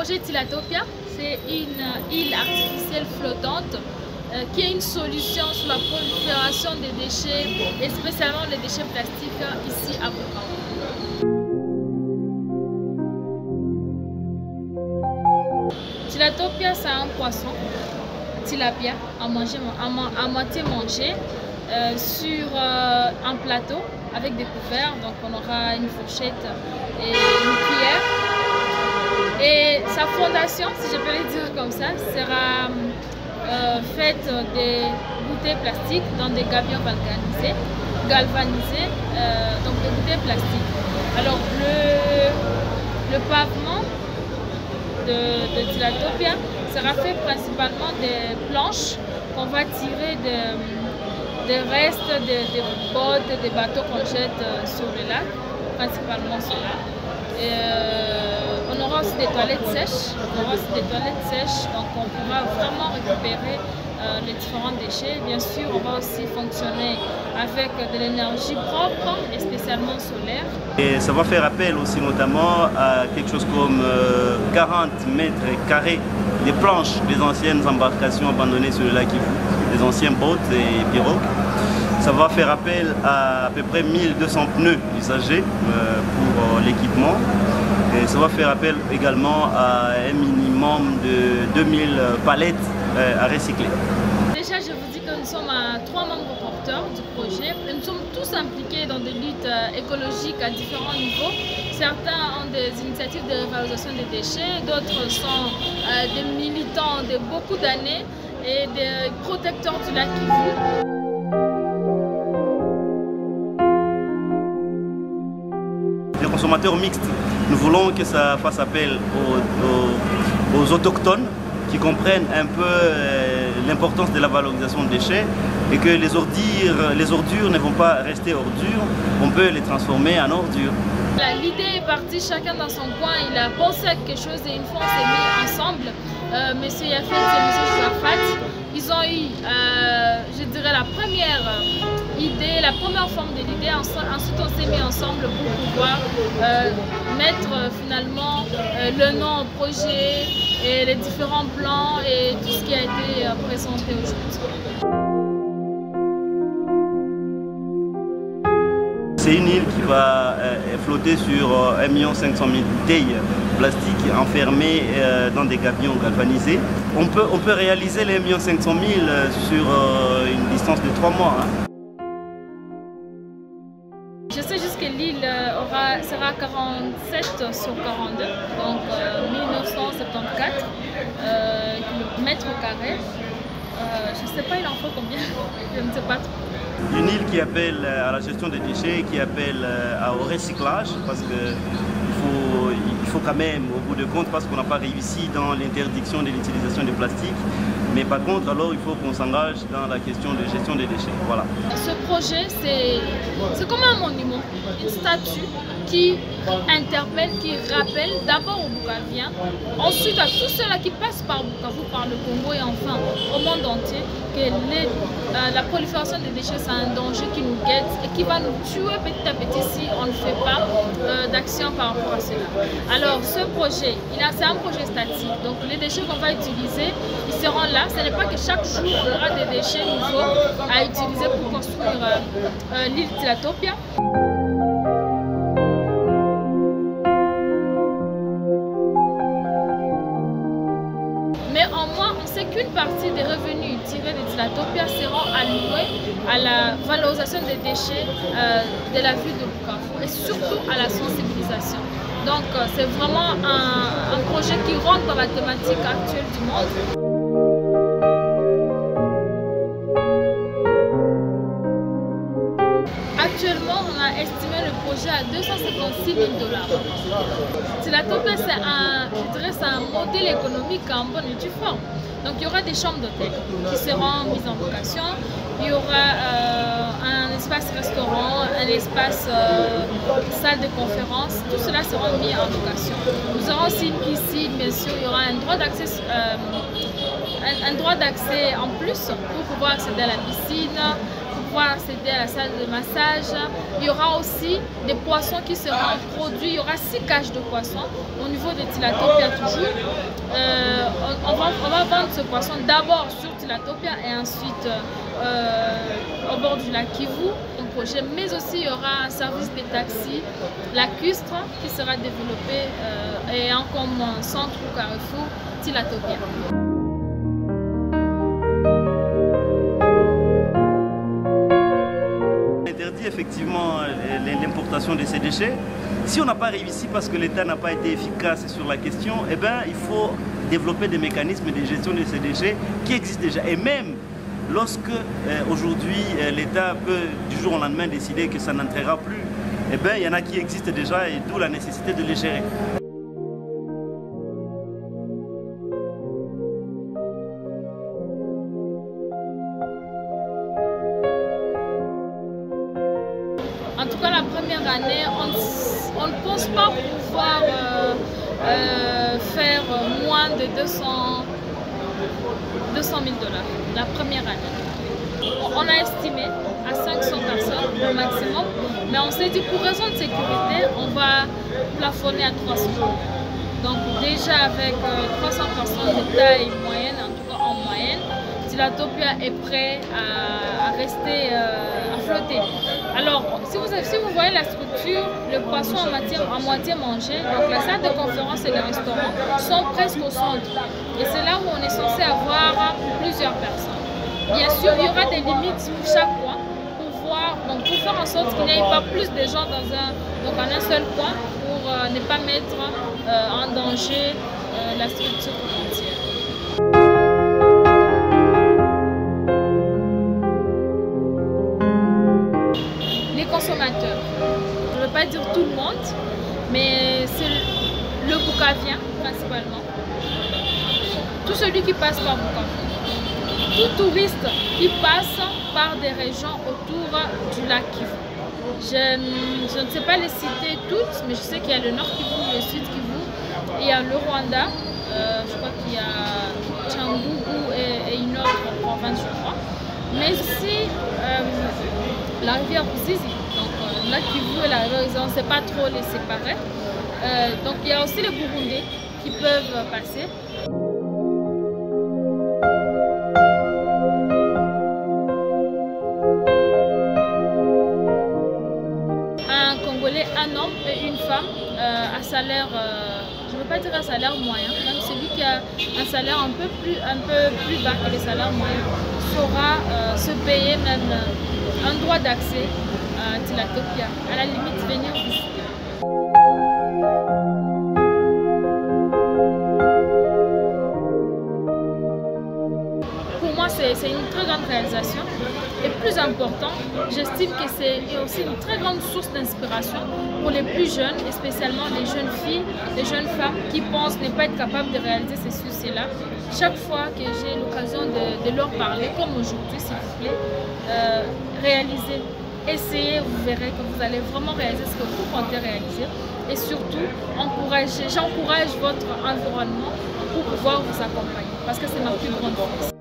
projet Tilatopia, c'est une île artificielle flottante qui est une solution sur la prolifération des déchets et spécialement les déchets plastiques ici à Bukavu. Tilatopia, c'est un poisson, tilapia, à moitié mangé sur un plateau avec des couverts. Donc on aura une fourchette et une cuillère. Et sa fondation, si je peux le dire comme ça, sera faite des bouteilles plastiques dans des gabions galvanisés, donc des bouteilles plastiques. Alors le pavement de Tilatopia sera fait principalement des planches qu'on va tirer des restes des bottes, des bateaux qu'on jette sur le lac, principalement cela. On aura aussi des toilettes sèches, donc on pourra vraiment récupérer les différents déchets. Bien sûr, on va aussi fonctionner avec de l'énergie propre et spécialement solaire. Et ça va faire appel aussi notamment à quelque chose comme 40 mètres carrés des planches des anciennes embarcations abandonnées sur le lac Kivu, des anciennes bottes et pirogues. Ça va faire appel à peu près 1200 pneus usagés pour l'équipement. Et ça va faire appel également à un minimum de 2000 palettes à recycler. Déjà, je vous dis que nous sommes 3 membres porteurs du projet. Nous sommes tous impliqués dans des luttes écologiques à différents niveaux. Certains ont des initiatives de révalorisation des déchets, d'autres sont des militants de beaucoup d'années et des protecteurs du lac Kivu. Les consommateurs mixtes, nous voulons que ça fasse appel aux autochtones qui comprennent un peu l'importance de la valorisation des déchets et que les ordures ne vont pas rester ordures, on peut les transformer en ordures. L'idée est partie, chacun dans son coin, il a pensé à quelque chose et une fois on s'est mis ensemble. Monsieur Yafet et Monsieur Chouafat, ils ont eu, je dirais, la première idée, la première forme de l'idée. Ensuite, on s'est mis ensemble pour pouvoir mettre finalement le nom au projet et les différents plans et tout ce qui a été présenté aujourd'hui. C'est une île qui va flotter sur 1 500 000 bouteilles plastiques enfermées dans des gabions galvanisés. On peut réaliser les 1 500 000 sur une distance de 3 mois. Je sais juste que l'île sera 47 sur 42, donc 1974 mètres carrés. Je ne sais pas il en faut combien, je ne sais pas trop. Une île qui appelle à la gestion des déchets, qui appelle au recyclage, parce qu'il faut quand même, au bout de compte, parce qu'on n'a pas réussi dans l'interdiction de l'utilisation du plastique. Mais par contre, alors il faut qu'on s'engage dans la question de gestion des déchets. Voilà. Ce projet, c'est comme un monument, une statue qui interpelle, qui rappelle d'abord aux Bukaviens, ensuite à tous ceux-là qui passent par Bukavu, par le Congo et enfin au monde entier, que la prolifération des déchets, c'est un danger qui nous guette et qui va nous tuer petit à petit si on ne fait pas d'action par rapport à cela. Alors ce projet, c'est un projet statique, donc les déchets qu'on va utiliser, ils seront là. Ce n'est pas que chaque jour on aura des déchets nouveaux à utiliser pour construire l'île Tilatopia. Mais en moins, on sait qu'une partie des revenus tirés de Tilatopia seront alloués à la valorisation des déchets de la ville de Bukavu et surtout à la sensibilisation. Donc c'est vraiment un projet qui rentre dans la thématique actuelle du monde. Actuellement, on a estimé le projet à 256 000 $. Tilatopia, c'est un modèle économique en bonne et due forme. Donc il y aura des chambres d'hôtel qui seront mises en location. Il y aura un espace restaurant, un espace salle de conférence. Tout cela sera mis en location. Nous aurons aussi une piscine, bien sûr. Il y aura un droit d'accès en plus pour pouvoir accéder à la piscine, pouvoir accéder à la salle de massage. Il y aura aussi des poissons qui seront produits. Il y aura 6 cages de poissons au niveau de Tilatopia toujours. On va vendre ce poisson d'abord sur Tilatopia et ensuite au bord du lac Kivu, un projet, mais aussi il y aura un service de taxi lacustre qui sera développé ayant comme centre ou carrefour Tilatopia. Interdit effectivement l'importation de ces déchets. Si on n'a pas réussi parce que l'État n'a pas été efficace sur la question, eh bien, il faut développer des mécanismes de gestion de ces déchets qui existent déjà. Et même lorsque aujourd'hui l'État peut du jour au lendemain décider que ça n'entrera plus, eh bien, il y en a qui existent déjà et d'où la nécessité de les gérer. En tout cas, la première année, on ne pense pas pouvoir faire moins de 200 000 $. La première année. On a estimé à 500 personnes au maximum, mais on s'est dit pour raison de sécurité, on va plafonner à 300. Donc déjà avec 300 personnes de taille moyenne, en tout cas en moyenne, Tilatopia est prêt à rester à flotter. Alors, si vous voyez la structure, le poisson à moitié mangé, donc la salle de conférence et les restaurants sont presque au centre. Et c'est là où on est censé avoir plusieurs personnes. Bien sûr, il y aura des limites pour chaque coin pour faire en sorte qu'il n'y ait pas plus de gens en un seul coin pour ne pas mettre en danger la structure entière. Les consommateurs, je ne veux pas dire tout le monde, mais c'est le Bukavien principalement. Tout celui qui passe par Bukavu. Tout touriste qui passe par des régions autour du lac Kivu. Je ne sais pas les citer toutes, mais je sais qu'il y a le nord Kivu, le sud Kivu, il y a le Rwanda, je crois qu'il y a Tchangougou et une autre province, je crois. Mais aussi la rivière Ruzizi, donc le lac Kivu et la rivière Ruzizi, on ne sait pas trop les séparer. Donc il y a aussi les Burundais qui peuvent passer. Un homme et une femme à salaire, je ne veux pas dire un salaire moyen, même celui qui a un salaire un peu plus bas que les salaires moyens saura se payer même un droit d'accès à Tilatopia, à la limite venir visiter. Pour moi, c'est une très grande réalisation. Et plus important, j'estime que c'est aussi une très grande source d'inspiration pour les plus jeunes, et spécialement les jeunes filles, les jeunes femmes qui pensent ne pas être capables de réaliser ces succès-là. Chaque fois que j'ai l'occasion de leur parler, comme aujourd'hui s'il vous plaît, réalisez, essayez, vous verrez que vous allez vraiment réaliser ce que vous comptez réaliser. Et surtout, j'encourage votre environnement pour pouvoir vous accompagner, parce que c'est ma plus grande force.